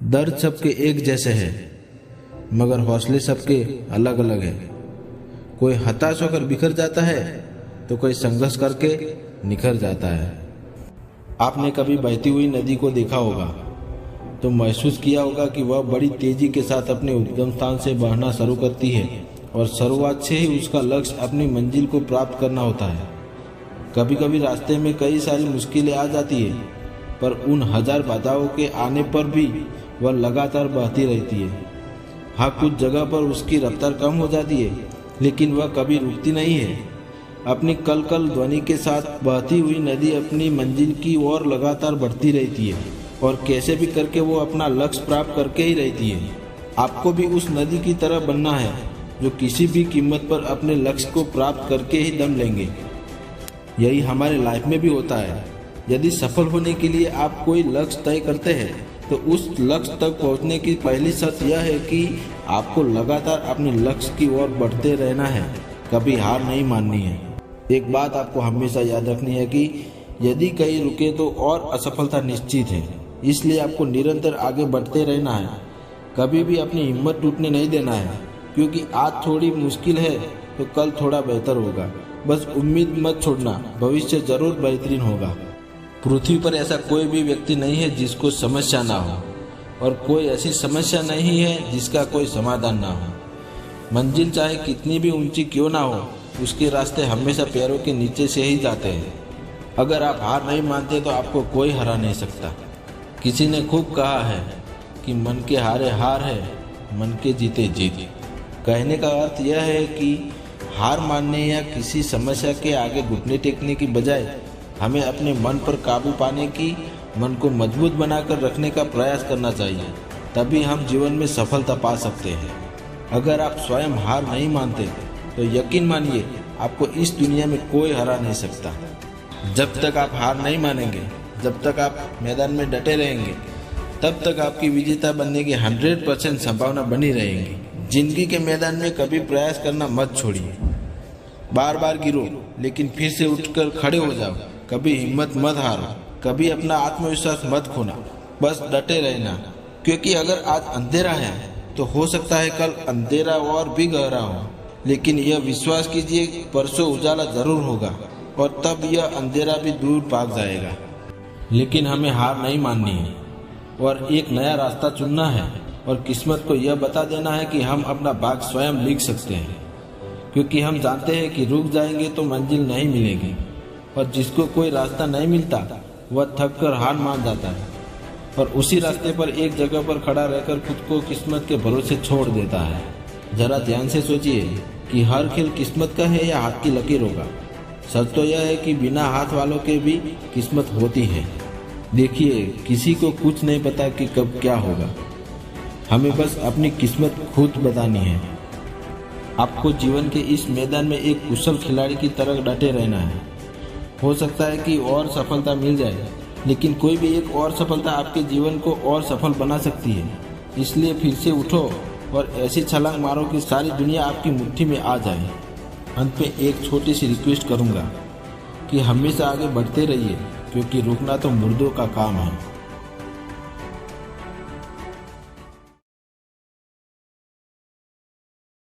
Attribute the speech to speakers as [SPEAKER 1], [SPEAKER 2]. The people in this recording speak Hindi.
[SPEAKER 1] दर्द सबके एक जैसे है, मगर हौसले सबके अलग अलग है। कोई हताश होकर बिखर जाता है तो कोई संघर्ष करके निखर जाता है। आपने कभी बहती हुई नदी को देखा होगा तो महसूस किया होगा कि वह बड़ी तेजी के साथ अपने उद्गम स्थान से बहना शुरू करती है और शुरुआत से ही उसका लक्ष्य अपनी मंजिल को प्राप्त करना होता है। कभी कभी रास्ते में कई सारी मुश्किलें आ जाती है, पर उन हजार बाधाओं के आने पर भी वह लगातार बहती रहती है। हाँ, कुछ जगह पर उसकी रफ्तार कम हो जाती है, लेकिन वह कभी रुकती नहीं है। अपनी कल कल ध्वनि के साथ बहती हुई नदी अपनी मंजिल की ओर लगातार बढ़ती रहती है और कैसे भी करके वो अपना लक्ष्य प्राप्त करके ही रहती है। आपको भी उस नदी की तरह बनना है जो किसी भी कीमत पर अपने लक्ष्य को प्राप्त करके ही दम लेंगे। यही हमारे लाइफ में भी होता है। यदि सफल होने के लिए आप कोई लक्ष्य तय करते हैं तो उस लक्ष्य तक पहुंचने की पहली शर्त यह है कि आपको लगातार अपने लक्ष्य की ओर बढ़ते रहना है, कभी हार नहीं माननी है। एक बात आपको हमेशा याद रखनी है कि यदि कहीं रुके तो और असफलता निश्चित है, इसलिए आपको निरंतर आगे बढ़ते रहना है। कभी भी अपनी हिम्मत टूटने नहीं देना है, क्योंकि आज थोड़ी मुश्किल है तो कल थोड़ा बेहतर होगा। बस उम्मीद मत छोड़ना, भविष्य जरूर बेहतरीन होगा। पृथ्वी पर ऐसा कोई भी व्यक्ति नहीं है जिसको समस्या ना हो, और कोई ऐसी समस्या नहीं है जिसका कोई समाधान ना हो। मंजिल चाहे कितनी भी ऊंची क्यों ना हो, उसके रास्ते हमेशा पैरों के नीचे से ही जाते हैं। अगर आप हार नहीं मानते तो आपको कोई हरा नहीं सकता। किसी ने खूब कहा है कि मन के हारे हार है, मन के जीते जीत। कहने का अर्थ यह है कि हार मानने या किसी समस्या के आगे घुटने टेकने की बजाय हमें अपने मन पर काबू पाने की, मन को मजबूत बनाकर रखने का प्रयास करना चाहिए। तभी हम जीवन में सफलता पा सकते हैं। अगर आप स्वयं हार नहीं मानते तो यकीन मानिए आपको इस दुनिया में कोई हरा नहीं सकता। जब तक आप हार नहीं मानेंगे, जब तक आप मैदान में डटे रहेंगे, तब तक आपकी विजेता बनने की 100% संभावना बनी रहेगी। जिंदगी के मैदान में कभी प्रयास करना मत छोड़िए। बार बार गिरो लेकिन फिर से उठकर खड़े हो जाओ। कभी हिम्मत मत हारो, कभी अपना आत्मविश्वास मत खोना। बस डटे रहना, क्योंकि अगर आज अंधेरा है तो हो सकता है कल अंधेरा और भी गहरा हो। लेकिन यह विश्वास कीजिए, परसों उजाला जरूर होगा और तब यह अंधेरा भी दूर भाग जाएगा। लेकिन हमें हार नहीं माननी है और एक नया रास्ता चुनना है, और किस्मत को यह बता देना है कि हम अपना भाग्य स्वयं लिख सकते हैं। क्योंकि हम जानते हैं कि रुक जाएंगे तो मंजिल नहीं मिलेगी, और जिसको कोई रास्ता नहीं मिलता वह थक कर हार मान जाता है और उसी रास्ते पर एक जगह पर खड़ा रहकर खुद को किस्मत के भरोसे छोड़ देता है। जरा ध्यान से सोचिए कि हर खेल किस्मत का है या हाथ की लकीरों का। सच तो यह है कि बिना हाथ वालों के भी किस्मत होती है। देखिए, किसी को कुछ नहीं पता कि कब क्या होगा, हमें बस अपनी किस्मत खुद बतानी है। आपको जीवन के इस मैदान में एक कुशल खिलाड़ी की तरह डटे रहना है। हो सकता है कि और सफलता मिल जाए, लेकिन कोई भी एक और सफलता आपके जीवन को और सफल बना सकती है। इसलिए फिर से उठो और ऐसी छलांग मारो कि सारी दुनिया आपकी मुट्ठी में आ जाए। अंत में एक छोटी सी रिक्वेस्ट करूंगा कि हमेशा आगे बढ़ते रहिए, क्योंकि रुकना तो मुर्दों का काम है।